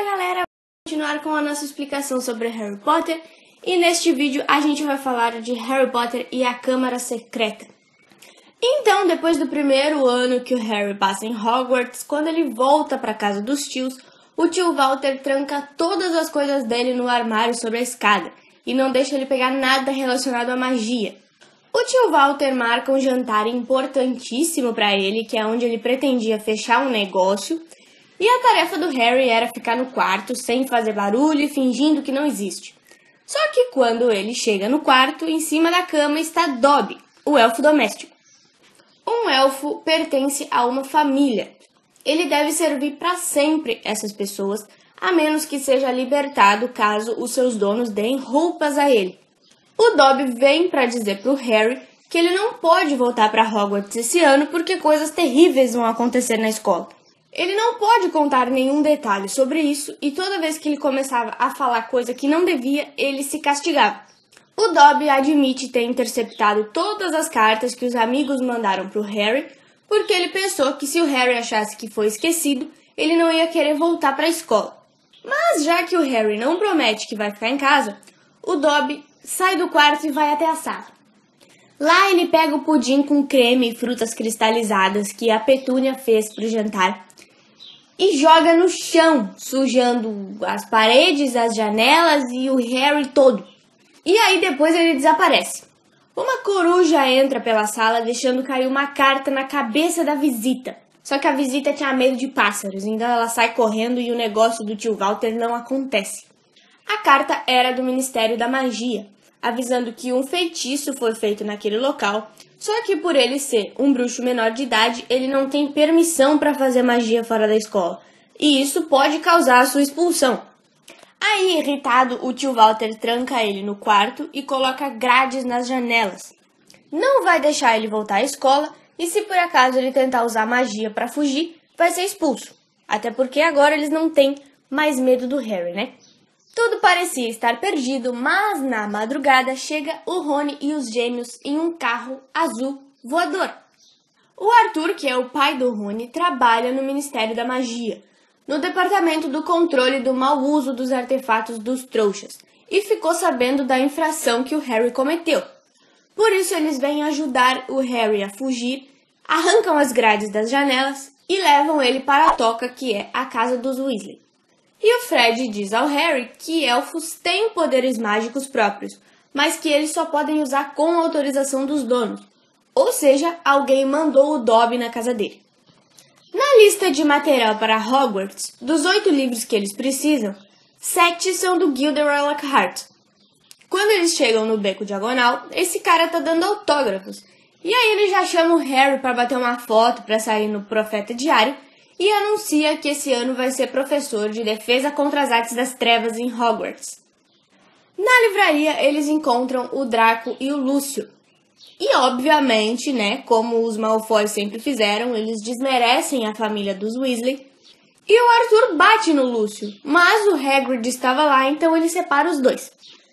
Fala galera, vamos continuar com a nossa explicação sobre Harry Potter e neste vídeo a gente vai falar de Harry Potter e a Câmara Secreta. Então, depois do primeiro ano que o Harry passa em Hogwarts, quando ele volta para casa dos tios, o tio Walter tranca todas as coisas dele no armário sobre a escada e não deixa ele pegar nada relacionado à magia. O tio Walter marca um jantar importantíssimo para ele, que é onde ele pretendia fechar um negócio, e a tarefa do Harry era ficar no quarto sem fazer barulho e fingindo que não existe. Só que quando ele chega no quarto, em cima da cama está Dobby, o elfo doméstico. Um elfo pertence a uma família. Ele deve servir para sempre essas pessoas, a menos que seja libertado caso os seus donos deem roupas a ele. O Dobby vem para dizer para o Harry que ele não pode voltar para Hogwarts esse ano porque coisas terríveis vão acontecer na escola. Ele não pode contar nenhum detalhe sobre isso e toda vez que ele começava a falar coisa que não devia, ele se castigava. O Dobby admite ter interceptado todas as cartas que os amigos mandaram para o Harry porque ele pensou que se o Harry achasse que foi esquecido, ele não ia querer voltar para a escola. Mas já que o Harry não promete que vai ficar em casa, o Dobby sai do quarto e vai até a sala. Lá ele pega o pudim com creme e frutas cristalizadas que a Petúnia fez para o jantar e joga no chão, sujando as paredes, as janelas e o Harry todo. E aí depois ele desaparece. Uma coruja entra pela sala deixando cair uma carta na cabeça da visita. Só que a visita tinha medo de pássaros, então ela sai correndo e o negócio do tio Walter não acontece. A carta era do Ministério da Magia, avisando que um feitiço foi feito naquele local, só que por ele ser um bruxo menor de idade, ele não tem permissão para fazer magia fora da escola, e isso pode causar a sua expulsão. Aí, irritado, o tio Walter tranca ele no quarto e coloca grades nas janelas. Não vai deixar ele voltar à escola, e se por acaso ele tentar usar magia para fugir, vai ser expulso. Até porque agora eles não têm mais medo do Harry, né? Tudo parecia estar perdido, mas na madrugada chega o Rony e os gêmeos em um carro azul voador. O Arthur, que é o pai do Rony, trabalha no Ministério da Magia, no departamento do controle do mau uso dos artefatos dos trouxas, e ficou sabendo da infração que o Harry cometeu. Por isso eles vêm ajudar o Harry a fugir, arrancam as grades das janelas e levam ele para a toca, que é a casa dos Weasley. E o Fred diz ao Harry que elfos têm poderes mágicos próprios, mas que eles só podem usar com a autorização dos donos. Ou seja, alguém mandou o Dobby na casa dele. Na lista de material para Hogwarts, dos 8 livros que eles precisam, 7 são do Gilderoy Lockhart. Quando eles chegam no Beco Diagonal, esse cara tá dando autógrafos. E aí ele já chama o Harry para bater uma foto para sair no Profeta Diário, e anuncia que esse ano vai ser professor de defesa contra as artes das trevas em Hogwarts. Na livraria, eles encontram o Draco e o Lúcio. E, obviamente, né, como os Malfoy sempre fizeram, eles desmerecem a família dos Weasley. E o Arthur bate no Lúcio, mas o Hagrid estava lá, então ele separa os dois.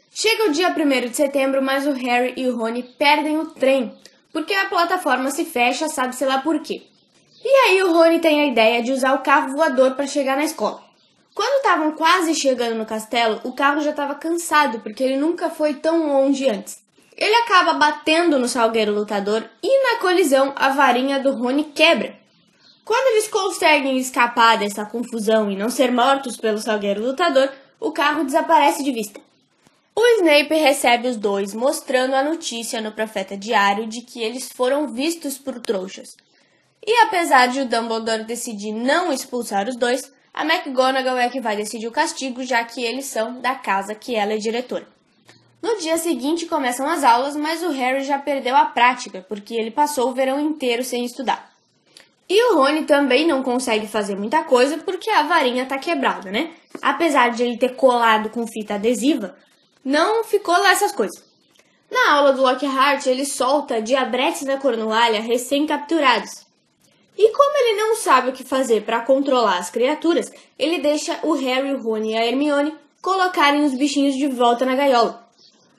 Chega o dia 1º de setembro, mas o Harry e o Rony perdem o trem, porque a plataforma se fecha, sabe-se lá por quê. E aí o Rony tem a ideia de usar o carro voador para chegar na escola. Quando estavam quase chegando no castelo, o carro já estava cansado, porque ele nunca foi tão longe antes. Ele acaba batendo no Salgueiro Lutador e na colisão a varinha do Rony quebra. Quando eles conseguem escapar dessa confusão e não ser mortos pelo Salgueiro Lutador, o carro desaparece de vista. O Snape recebe os dois, mostrando a notícia no Profeta Diário de que eles foram vistos por trouxas. E apesar de o Dumbledore decidir não expulsar os dois, a McGonagall é que vai decidir o castigo, já que eles são da casa que ela é diretora. No dia seguinte começam as aulas, mas o Harry já perdeu a prática, porque ele passou o verão inteiro sem estudar. E o Rony também não consegue fazer muita coisa, porque a varinha tá quebrada, né? Apesar de ele ter colado com fita adesiva, não ficou lá essas coisas. Na aula do Lockhart, ele solta diabretes da Cornualha recém-capturados. E como ele não sabe o que fazer para controlar as criaturas, ele deixa o Harry, o Rony e a Hermione colocarem os bichinhos de volta na gaiola.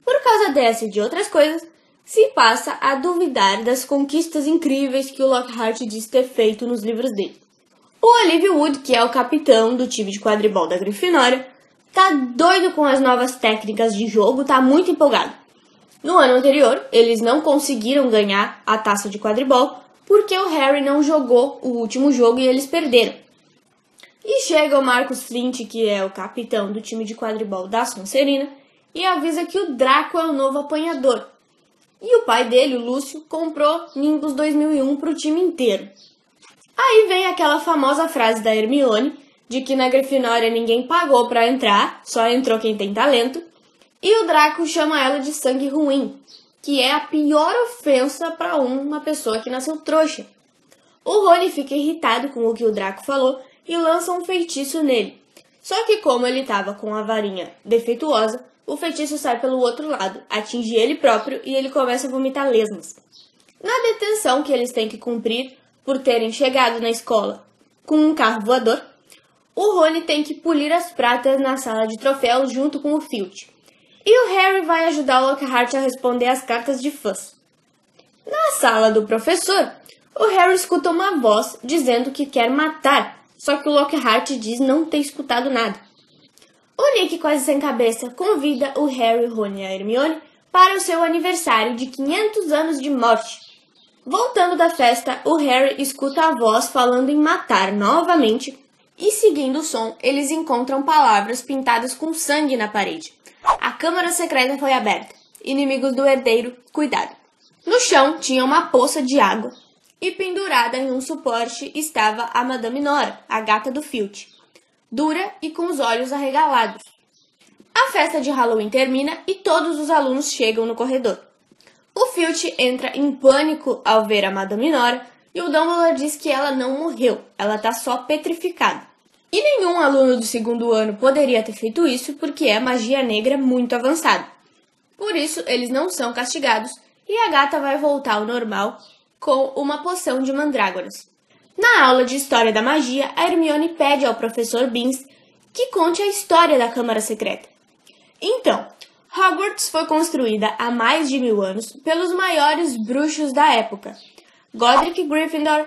Por causa dessa e de outras coisas, se passa a duvidar das conquistas incríveis que o Lockhart diz ter feito nos livros dele. O Olivia Wood, que é o capitão do time de quadribol da Grifinória, tá doido com as novas técnicas de jogo, tá muito empolgado. No ano anterior, eles não conseguiram ganhar a taça de quadribol porque o Harry não jogou o último jogo e eles perderam. E chega o Marcus Flint, que é o capitão do time de quadribol da Sonserina, e avisa que o Draco é o novo apanhador. E o pai dele, o Lúcio, comprou Nimbus 2001 para o time inteiro. Aí vem aquela famosa frase da Hermione, de que na Grifinória ninguém pagou para entrar, só entrou quem tem talento, e o Draco chama ela de sangue ruim, que é a pior ofensa para uma pessoa que nasceu trouxa. O Rony fica irritado com o que o Draco falou e lança um feitiço nele. Só que como ele estava com a varinha defeituosa, o feitiço sai pelo outro lado, atinge ele próprio e ele começa a vomitar lesmas. Na detenção que eles têm que cumprir por terem chegado na escola com um carro voador, o Rony tem que polir as pratas na sala de troféus junto com o Filch. E o Harry vai ajudar o Lockhart a responder as cartas de fãs. Na sala do professor, o Harry escuta uma voz dizendo que quer matar, só que o Lockhart diz não ter escutado nada. O Nick, quase sem cabeça, convida o Harry, o Rony e a Hermione para o seu aniversário de 500 anos de morte. Voltando da festa, o Harry escuta a voz falando em matar novamente e, seguindo o som, eles encontram palavras pintadas com sangue na parede. A câmara secreta foi aberta. Inimigos do herdeiro, cuidado. No chão tinha uma poça de água e pendurada em um suporte estava a Madame Nora, a gata do Filch, dura e com os olhos arregalados. A festa de Halloween termina e todos os alunos chegam no corredor. O Filch entra em pânico ao ver a Madame Nora e o Dumbledore diz que ela não morreu, ela está só petrificada. E nenhum aluno do segundo ano poderia ter feito isso porque é magia negra muito avançada. Por isso, eles não são castigados e a gata vai voltar ao normal com uma poção de mandrágoras. Na aula de História da Magia, a Hermione pede ao professor Binns que conte a história da Câmara Secreta. Então, Hogwarts foi construída há mais de 1000 anos pelos maiores bruxos da época, Godric Gryffindor,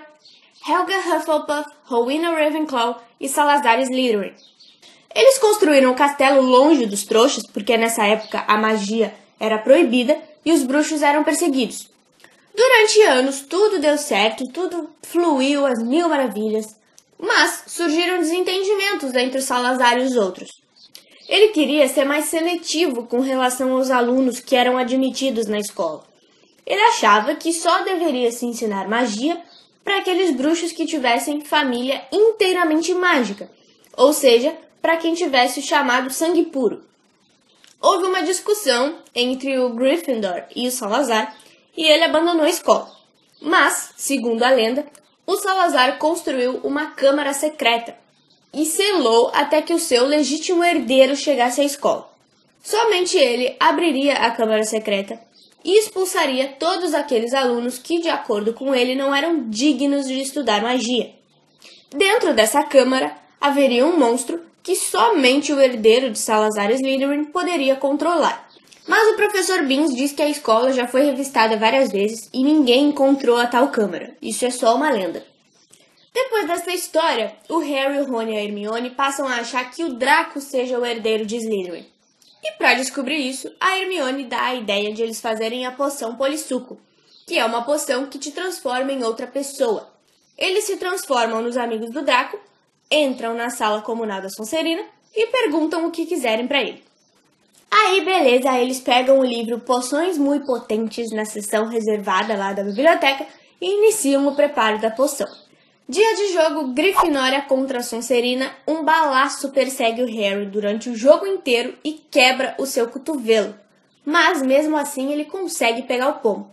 Helga Hufflepuff, Rowena Ravenclaw e Salazar Slytherin. Eles construíram o castelo longe dos trouxas, porque nessa época a magia era proibida e os bruxos eram perseguidos. Durante anos tudo deu certo, tudo fluiu às mil maravilhas, mas surgiram desentendimentos entre o Salazar e os outros. Ele queria ser mais seletivo com relação aos alunos que eram admitidos na escola. Ele achava que só deveria se ensinar magia para aqueles bruxos que tivessem família inteiramente mágica, ou seja, para quem tivesse o chamado sangue puro. Houve uma discussão entre o Gryffindor e o Salazar e ele abandonou a escola. Mas, segundo a lenda, o Salazar construiu uma câmara secreta e selou até que o seu legítimo herdeiro chegasse à escola. Somente ele abriria a câmara secreta e expulsaria todos aqueles alunos que, de acordo com ele, não eram dignos de estudar magia. Dentro dessa câmara haveria um monstro que somente o herdeiro de Salazar Slytherin poderia controlar. Mas o professor Binns diz que a escola já foi revistada várias vezes e ninguém encontrou a tal câmara. Isso é só uma lenda. Depois dessa história, o Harry, o Rony e a Hermione passam a achar que o Draco seja o herdeiro de Slytherin. E para descobrir isso, a Hermione dá a ideia de eles fazerem a poção Polissuco, que é uma poção que te transforma em outra pessoa. Eles se transformam nos amigos do Draco, entram na sala comunal da Sonserina e perguntam o que quiserem para ele. Aí, beleza, eles pegam o livro Poções Muito Potentes na seção reservada lá da biblioteca e iniciam o preparo da poção. Dia de jogo, Grifinória contra Sonserina, um balaço persegue o Harry durante o jogo inteiro e quebra o seu cotovelo. Mas, mesmo assim, ele consegue pegar o pomo.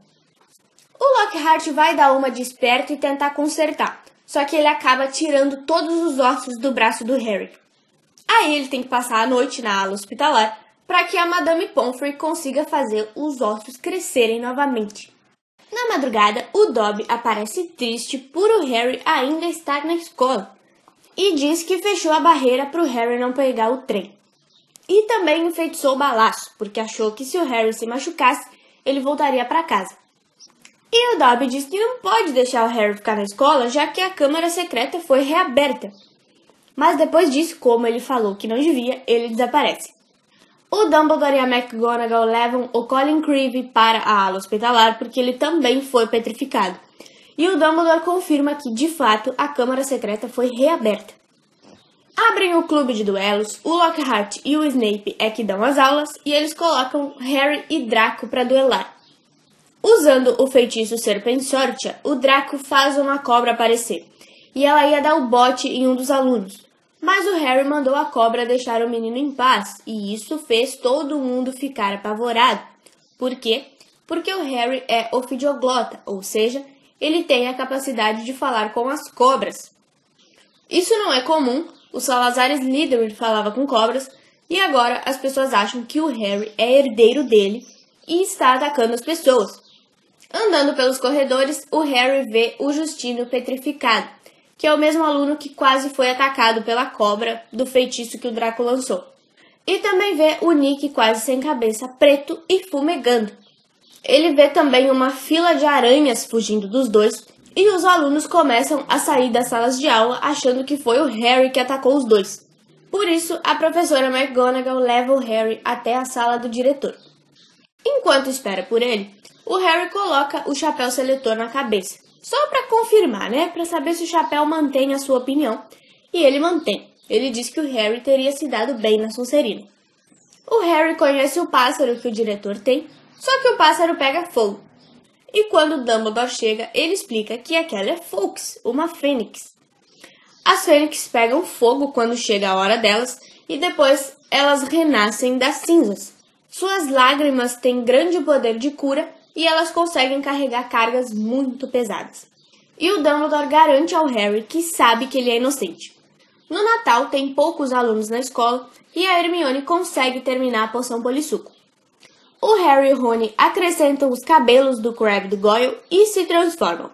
O Lockhart vai dar uma de esperto e tentar consertar, só que ele acaba tirando todos os ossos do braço do Harry. Aí ele tem que passar a noite na ala hospitalar para que a Madame Pomfrey consiga fazer os ossos crescerem novamente. Na madrugada, o Dobby aparece triste por o Harry ainda estar na escola e diz que fechou a barreira para o Harry não pegar o trem. E também enfeitiçou o balaço, porque achou que se o Harry se machucasse, ele voltaria para casa. E o Dobby diz que não pode deixar o Harry ficar na escola, já que a Câmara Secreta foi reaberta. Mas depois disso, como ele falou que não devia, ele desaparece. O Dumbledore e a McGonagall levam o Colin Creevey para a ala hospitalar porque ele também foi petrificado. E o Dumbledore confirma que, de fato, a Câmara Secreta foi reaberta. Abrem o clube de duelos, o Lockhart e o Snape é que dão as aulas e eles colocam Harry e Draco para duelar. Usando o feitiço Serpensortia, o Draco faz uma cobra aparecer e ela ia dar o bote em um dos alunos. Mas o Harry mandou a cobra deixar o menino em paz e isso fez todo mundo ficar apavorado. Por quê? Porque o Harry é ofidioglota, ou seja, ele tem a capacidade de falar com as cobras. Isso não é comum, o Salazar Slytherin falava com cobras e agora as pessoas acham que o Harry é herdeiro dele e está atacando as pessoas. Andando pelos corredores, o Harry vê o Justino petrificado, que é o mesmo aluno que quase foi atacado pela cobra do feitiço que o Draco lançou. E também vê o Nick quase sem cabeça, preto e fumegando. Ele vê também uma fila de aranhas fugindo dos dois e os alunos começam a sair das salas de aula achando que foi o Harry que atacou os dois. Por isso, a professora McGonagall leva o Harry até a sala do diretor. Enquanto espera por ele, o Harry coloca o chapéu seletor na cabeça. Só para confirmar, né? Para saber se o chapéu mantém a sua opinião. E ele mantém. Ele diz que o Harry teria se dado bem na Sonserina. O Harry conhece o pássaro que o diretor tem, só que o pássaro pega fogo. E quando Dumbledore chega, ele explica que aquela é Fawkes, uma fênix. As fênix pegam fogo quando chega a hora delas e depois elas renascem das cinzas. Suas lágrimas têm grande poder de cura e elas conseguem carregar cargas muito pesadas. E o Dumbledore garante ao Harry que sabe que ele é inocente. No Natal tem poucos alunos na escola e a Hermione consegue terminar a poção polissuco. O Harry e o Rony acrescentam os cabelos do Crabbe do Goyle e se transformam.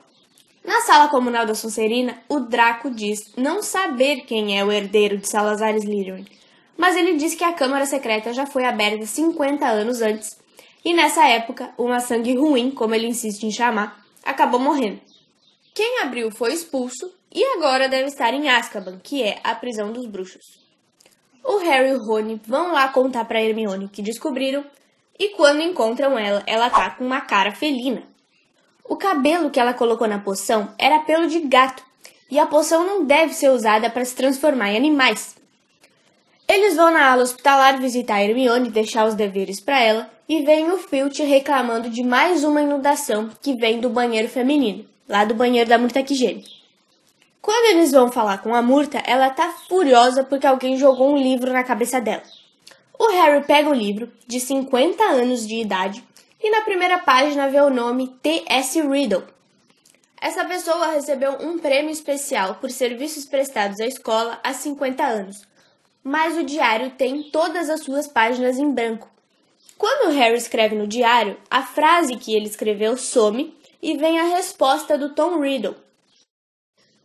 Na sala comunal da Sonserina, o Draco diz não saber quem é o herdeiro de Salazar Slytherin, mas ele diz que a Câmara Secreta já foi aberta 50 anos antes, e nessa época, uma sangue ruim, como ele insiste em chamar, acabou morrendo. Quem abriu foi expulso, e agora deve estar em Azkaban, que é a prisão dos bruxos. O Harry e o Rony vão lá contar para Hermione o que descobriram, e quando encontram ela, ela tá com uma cara felina. O cabelo que ela colocou na poção era pelo de gato, e a poção não deve ser usada para se transformar em animais. Eles vão na ala hospitalar visitar a Hermione e deixar os deveres para ela, e vem o Filch reclamando de mais uma inundação que vem do banheiro feminino, lá do banheiro da Murta que geme. Quando eles vão falar com a Murta, ela tá furiosa porque alguém jogou um livro na cabeça dela. O Harry pega o livro, de 50 anos de idade, e na primeira página vê o nome T.S. Riddle. Essa pessoa recebeu um prêmio especial por serviços prestados à escola há 50 anos, mas o diário tem todas as suas páginas em branco. Quando o Harry escreve no diário, a frase que ele escreveu some e vem a resposta do Tom Riddle,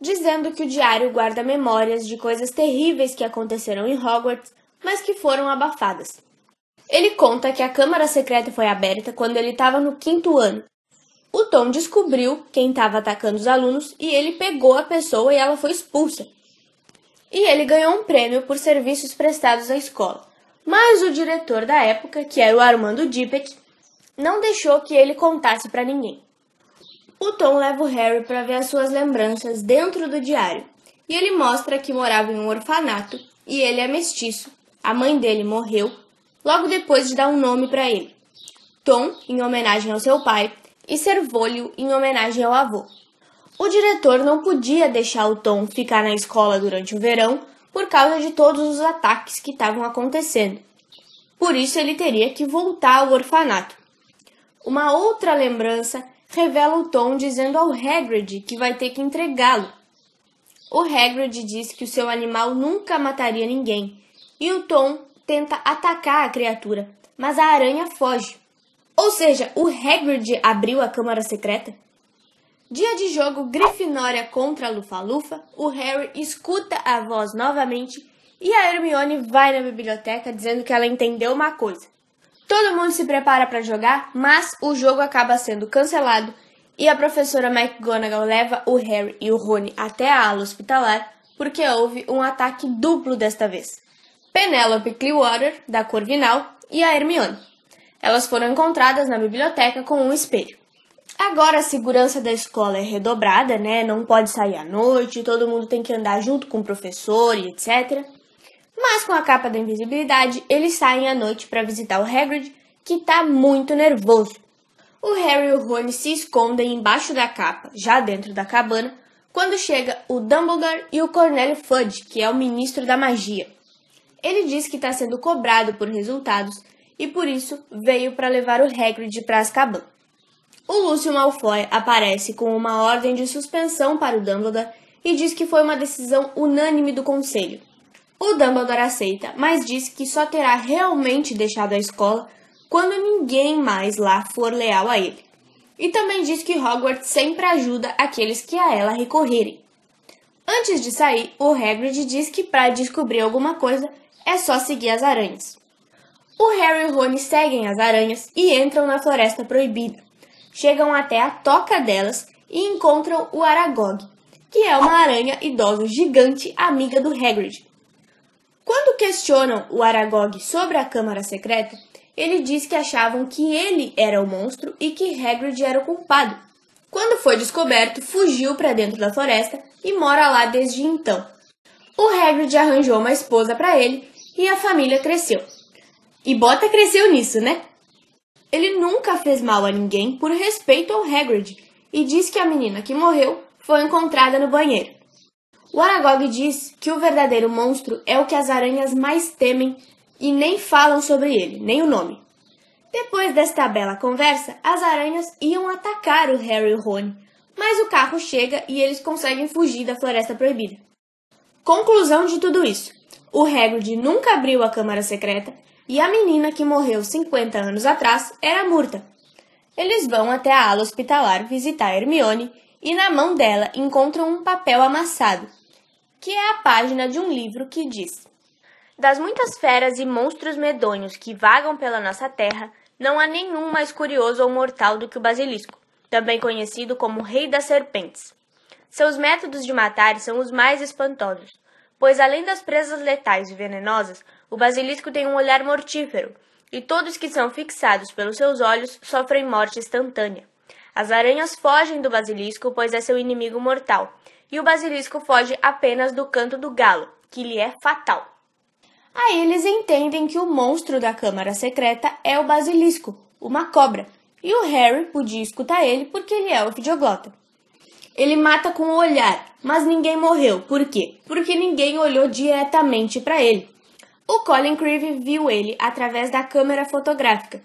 dizendo que o diário guarda memórias de coisas terríveis que aconteceram em Hogwarts, mas que foram abafadas. Ele conta que a Câmara Secreta foi aberta quando ele estava no 5º ano. O Tom descobriu quem estava atacando os alunos e ele pegou a pessoa e ela foi expulsa. E ele ganhou um prêmio por serviços prestados à escola. Mas o diretor da época, que era o Armando Dippet, não deixou que ele contasse para ninguém. O Tom leva o Harry para ver as suas lembranças dentro do diário. E ele mostra que morava em um orfanato e ele é mestiço. A mãe dele morreu logo depois de dar um nome para ele. Tom, em homenagem ao seu pai, e Servolio, em homenagem ao avô. O diretor não podia deixar o Tom ficar na escola durante o verão por causa de todos os ataques que estavam acontecendo. Por isso ele teria que voltar ao orfanato. Uma outra lembrança revela o Tom dizendo ao Hagrid que vai ter que entregá-lo. O Hagrid diz que o seu animal nunca mataria ninguém, e o Tom tenta atacar a criatura, mas a aranha foge. Ou seja, o Hagrid abriu a Câmara Secreta. Dia de jogo Grifinória contra Lufa-Lufa, o Harry escuta a voz novamente e a Hermione vai na biblioteca dizendo que ela entendeu uma coisa. Todo mundo se prepara para jogar, mas o jogo acaba sendo cancelado E a professora McGonagall leva o Harry e o Rony até a ala hospitalar porque houve um ataque duplo desta vez. Penelope Clearwater, da Corvinal, e a Hermione. Elas foram encontradas na biblioteca com um espelho. Agora a segurança da escola é redobrada, né? Não pode sair à noite, todo mundo tem que andar junto com o professor e etc. Mas com a capa da invisibilidade, eles saem à noite para visitar o Hagrid, que tá muito nervoso. O Harry e o Rony se escondem embaixo da capa, já dentro da cabana, quando chega o Dumbledore e o Cornélio Fudge, que é o ministro da magia. Ele diz que está sendo cobrado por resultados e por isso veio para levar o Hagrid para Azkaban. O Lúcio Malfoy aparece com uma ordem de suspensão para o Dumbledore e diz que foi uma decisão unânime do conselho. O Dumbledore aceita, mas diz que só terá realmente deixado a escola quando ninguém mais lá for leal a ele. E também diz que Hogwarts sempre ajuda aqueles que a ela recorrerem. Antes de sair, o Hagrid diz que para descobrir alguma coisa é só seguir as aranhas. O Harry e o Rony seguem as aranhas e entram na Floresta Proibida. Chegam até a toca delas e encontram o Aragog, que é uma aranha idosa gigante amiga do Hagrid. Quando questionam o Aragog sobre a Câmara Secreta, ele diz que achavam que ele era o monstro e que Hagrid era o culpado. Quando foi descoberto, fugiu para dentro da floresta e mora lá desde então. O Hagrid arranjou uma esposa para ele e a família cresceu. E Bota cresceu nisso, né? Ele nunca fez mal a ninguém por respeito ao Hagrid e diz que a menina que morreu foi encontrada no banheiro. O Aragog diz que o verdadeiro monstro é o que as aranhas mais temem e nem falam sobre ele, nem o nome. Depois desta bela conversa, as aranhas iam atacar o Harry e o Rony, mas o carro chega e eles conseguem fugir da Floresta Proibida. Conclusão de tudo isso: o Hagrid nunca abriu a Câmara Secreta e a menina que morreu 50 anos atrás era Murta. Eles vão até a ala hospitalar visitar Hermione e na mão dela encontram um papel amassado, que é a página de um livro que diz: das muitas feras e monstros medonhos que vagam pela nossa terra, não há nenhum mais curioso ou mortal do que o basilisco, também conhecido como Rei das Serpentes. Seus métodos de matar são os mais espantosos, pois além das presas letais e venenosas, o basilisco tem um olhar mortífero, e todos que são fixados pelos seus olhos sofrem morte instantânea. As aranhas fogem do basilisco, pois é seu inimigo mortal, e o basilisco foge apenas do canto do galo, que lhe é fatal. Aí eles entendem que o monstro da Câmara Secreta é o basilisco, uma cobra, e o Harry podia escutar ele porque ele é ofidioglota. Ele mata com o olhar, mas ninguém morreu. Por quê? Porque ninguém olhou diretamente para ele. O Colin Creevey viu ele através da câmera fotográfica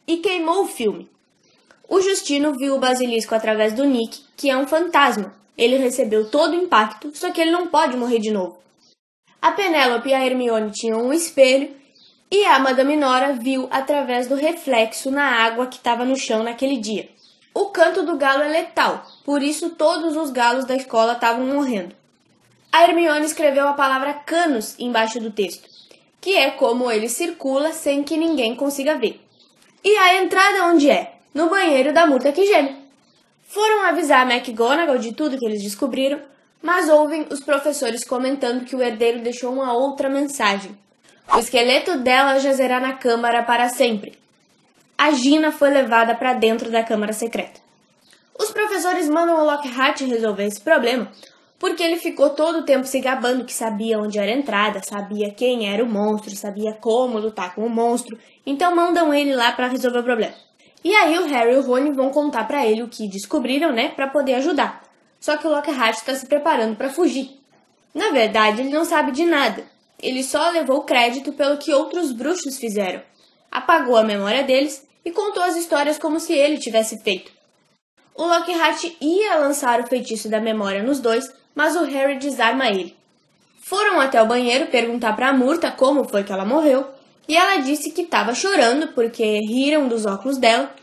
e queimou o filme. O Justino viu o basilisco através do Nick, que é um fantasma. Ele recebeu todo o impacto, só que ele não pode morrer de novo. A Penélope e a Hermione tinham um espelho e a Madame Nora viu através do reflexo na água que estava no chão naquele dia. O canto do galo é letal, por isso todos os galos da escola estavam morrendo. A Hermione escreveu a palavra canos embaixo do texto, que é como ele circula sem que ninguém consiga ver. E a entrada onde é? No banheiro da Murta que geme. Foram avisar a McGonagall de tudo que eles descobriram, mas ouvem os professores comentando que o herdeiro deixou uma outra mensagem. O esqueleto dela jazerá na câmara para sempre. A Gina foi levada para dentro da Câmara Secreta. Os professores mandam o Lockhart resolver esse problema, porque ele ficou todo o tempo se gabando que sabia onde era a entrada, sabia quem era o monstro, sabia como lutar com o monstro, então mandam ele lá para resolver o problema. E aí o Harry e o Rony vão contar para ele o que descobriram, né, para poder ajudar. Só que o Lockhart está se preparando para fugir. Na verdade, ele não sabe de nada. Ele só levou crédito pelo que outros bruxos fizeram. Apagou a memória deles e contou as histórias como se ele tivesse feito. O Lockhart ia lançar o feitiço da memória nos dois, mas o Harry desarma ele. Foram até o banheiro perguntar para a Murta como foi que ela morreu, e ela disse que estava chorando porque riram dos óculos dela,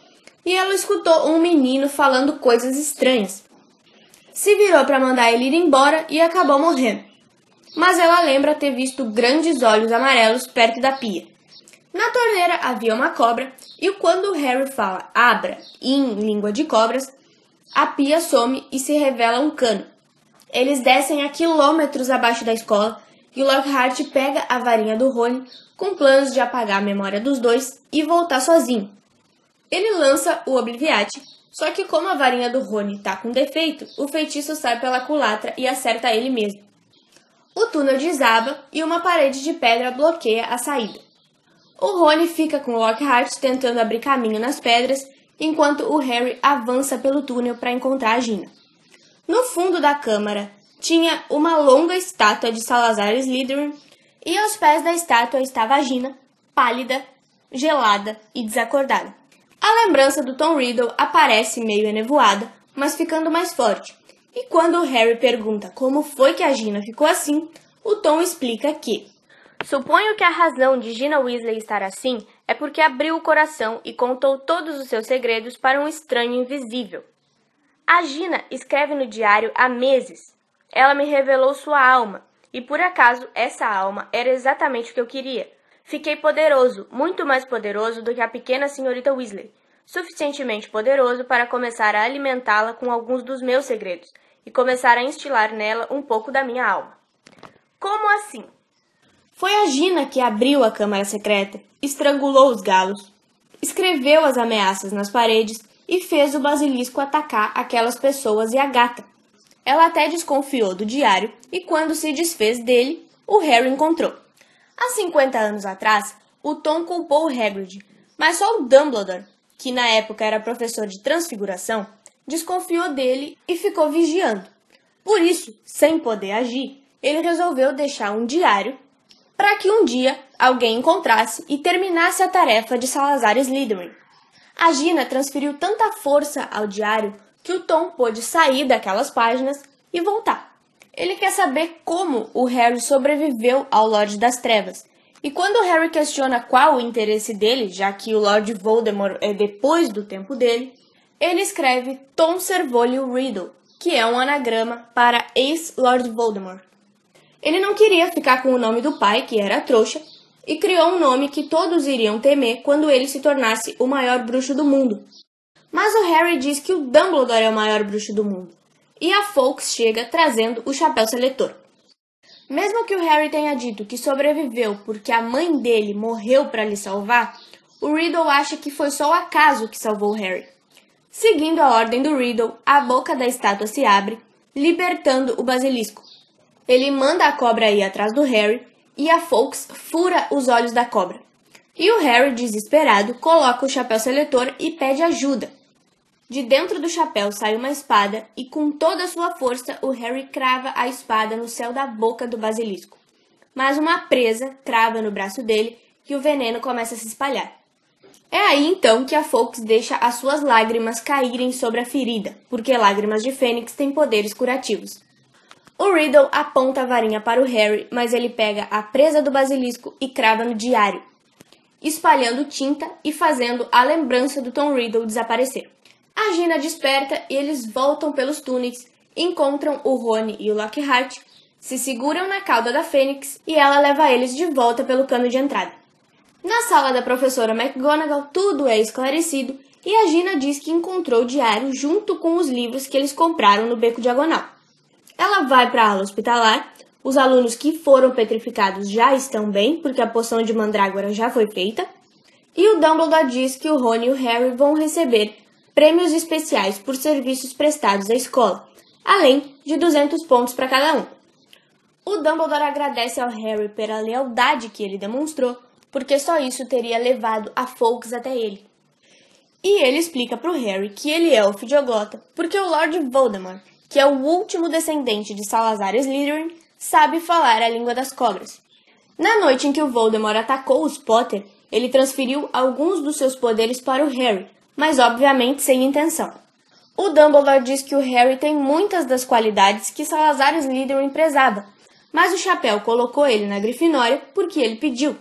e ela escutou um menino falando coisas estranhas. Se virou para mandar ele ir embora e acabou morrendo. Mas ela lembra ter visto grandes olhos amarelos perto da pia. Na torneira havia uma cobra e quando o Harry fala abra em língua de cobras, a pia some e se revela um cano. Eles descem a quilômetros abaixo da escola e o Lockhart pega a varinha do Rony com planos de apagar a memória dos dois e voltar sozinho. Ele lança o Obliviate, só que como a varinha do Rony tá com defeito, o feitiço sai pela culatra e acerta ele mesmo. O túnel desaba e uma parede de pedra bloqueia a saída. O Rony fica com o Lockhart tentando abrir caminho nas pedras, enquanto o Harry avança pelo túnel para encontrar a Gina. No fundo da câmara tinha uma longa estátua de Salazar Slytherin e aos pés da estátua estava a Gina, pálida, gelada e desacordada. A lembrança do Tom Riddle aparece meio enevoada, mas ficando mais forte. E quando o Harry pergunta como foi que a Gina ficou assim, o Tom explica que suponho que a razão de Gina Weasley estar assim é porque abriu o coração e contou todos os seus segredos para um estranho invisível. A Gina escreve no diário há meses. Ela me revelou sua alma, e por acaso essa alma era exatamente o que eu queria. Fiquei poderoso, muito mais poderoso do que a pequena senhorita Weasley, suficientemente poderoso para começar a alimentá-la com alguns dos meus segredos e começar a instilar nela um pouco da minha alma. Como assim? Foi a Gina que abriu a câmara secreta, estrangulou os galos, escreveu as ameaças nas paredes e fez o basilisco atacar aquelas pessoas e a gata. Ela até desconfiou do diário e quando se desfez dele, o Harry encontrou. Há 50 anos atrás, o Tom culpou o Hagrid, mas só o Dumbledore, que na época era professor de transfiguração, desconfiou dele e ficou vigiando. Por isso, sem poder agir, ele resolveu deixar um diário para que um dia alguém encontrasse e terminasse a tarefa de Salazar Slytherin. A Gina transferiu tanta força ao diário que o Tom pôde sair daquelas páginas e voltar. Ele quer saber como o Harry sobreviveu ao Lorde das Trevas. E quando o Harry questiona qual o interesse dele, já que o Lord Voldemort é depois do tempo dele, ele escreve Tom Servolio Riddle, que é um anagrama para ex-Lord Voldemort. Ele não queria ficar com o nome do pai, que era trouxa, e criou um nome que todos iriam temer quando ele se tornasse o maior bruxo do mundo. Mas o Harry diz que o Dumbledore é o maior bruxo do mundo. E a Fawkes chega trazendo o chapéu seletor. Mesmo que o Harry tenha dito que sobreviveu porque a mãe dele morreu para lhe salvar, o Riddle acha que foi só o acaso que salvou o Harry. Seguindo a ordem do Riddle, a boca da estátua se abre, libertando o basilisco. Ele manda a cobra ir atrás do Harry e a Fawkes fura os olhos da cobra. E o Harry, desesperado, coloca o chapéu seletor e pede ajuda. De dentro do chapéu sai uma espada e com toda a sua força o Harry crava a espada no céu da boca do basilisco. Mas uma presa crava no braço dele e o veneno começa a se espalhar. É aí então que a Fawkes deixa as suas lágrimas caírem sobre a ferida, porque lágrimas de fênix têm poderes curativos. O Riddle aponta a varinha para o Harry, mas ele pega a presa do basilisco e crava no diário, espalhando tinta e fazendo a lembrança do Tom Riddle desaparecer. A Gina desperta e eles voltam pelos túneis, encontram o Rony e o Lockhart, se seguram na cauda da Fênix e ela leva eles de volta pelo cano de entrada. Na sala da professora McGonagall, tudo é esclarecido e a Gina diz que encontrou o diário junto com os livros que eles compraram no Beco Diagonal. Ela vai para a ala hospitalar, os alunos que foram petrificados já estão bem, porque a poção de mandrágora já foi feita, e o Dumbledore diz que o Rony e o Harry vão receber prêmios especiais por serviços prestados à escola, além de 200 pontos para cada um. O Dumbledore agradece ao Harry pela lealdade que ele demonstrou, porque só isso teria levado a Fawkes até ele. E ele explica para o Harry que ele é o Filhoglota, porque o Lord Voldemort, que é o último descendente de Salazar Slytherin, sabe falar a língua das cobras. Na noite em que o Voldemort atacou os Potter, ele transferiu alguns dos seus poderes para o Harry, mas obviamente sem intenção. O Dumbledore diz que o Harry tem muitas das qualidades que Salazar Slytherin prezava, mas o chapéu colocou ele na Grifinória porque ele pediu.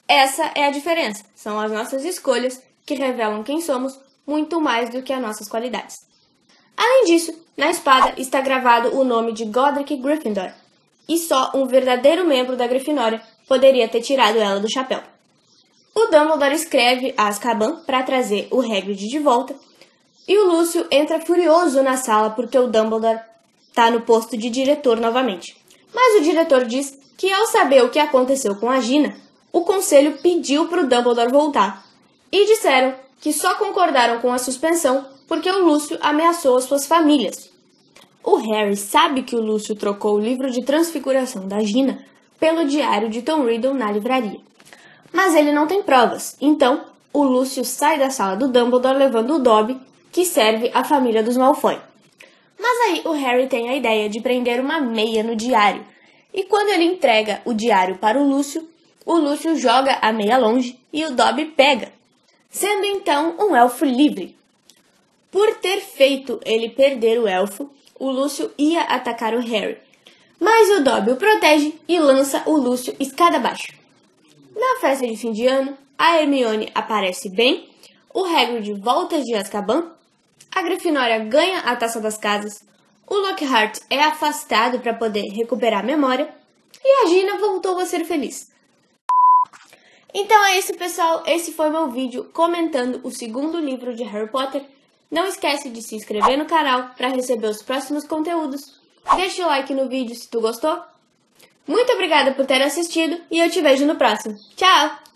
Essa é a diferença, são as nossas escolhas que revelam quem somos muito mais do que as nossas qualidades. Além disso, na espada está gravado o nome de Godric Gryffindor, e só um verdadeiro membro da Grifinória poderia ter tirado ela do chapéu. O Dumbledore escreve a Azkaban para trazer o Hagrid de volta, E o Lúcio entra furioso na sala porque o Dumbledore tá no posto de diretor novamente. Mas o diretor diz que ao saber o que aconteceu com a Gina, o conselho pediu para o Dumbledore voltar. E disseram que só concordaram com a suspensão porque o Lúcio ameaçou as suas famílias. O Harry sabe que o Lúcio trocou o livro de transfiguração da Gina pelo diário de Tom Riddle na livraria. Mas ele não tem provas, então o Lúcio sai da sala do Dumbledore levando o Dobby, que serve a família dos Malfoy. Mas aí o Harry tem a ideia de prender uma meia no diário, e quando ele entrega o diário para o Lúcio joga a meia longe e o Dobby pega, sendo então um elfo livre. Por ter feito ele perder o elfo, o Lúcio ia atacar o Harry, mas o Dobby o protege e lança o Lúcio escada abaixo. Na festa de fim de ano, a Hermione aparece bem, o Hagrid volta de Azkaban, a Grifinória ganha a Taça das Casas, o Lockhart é afastado para poder recuperar a memória e a Gina voltou a ser feliz. Então é isso, pessoal. Esse foi meu vídeo comentando o segundo livro de Harry Potter. Não esquece de se inscrever no canal para receber os próximos conteúdos. Deixa o like no vídeo se tu gostou. Muito obrigada por ter assistido e eu te vejo no próximo. Tchau!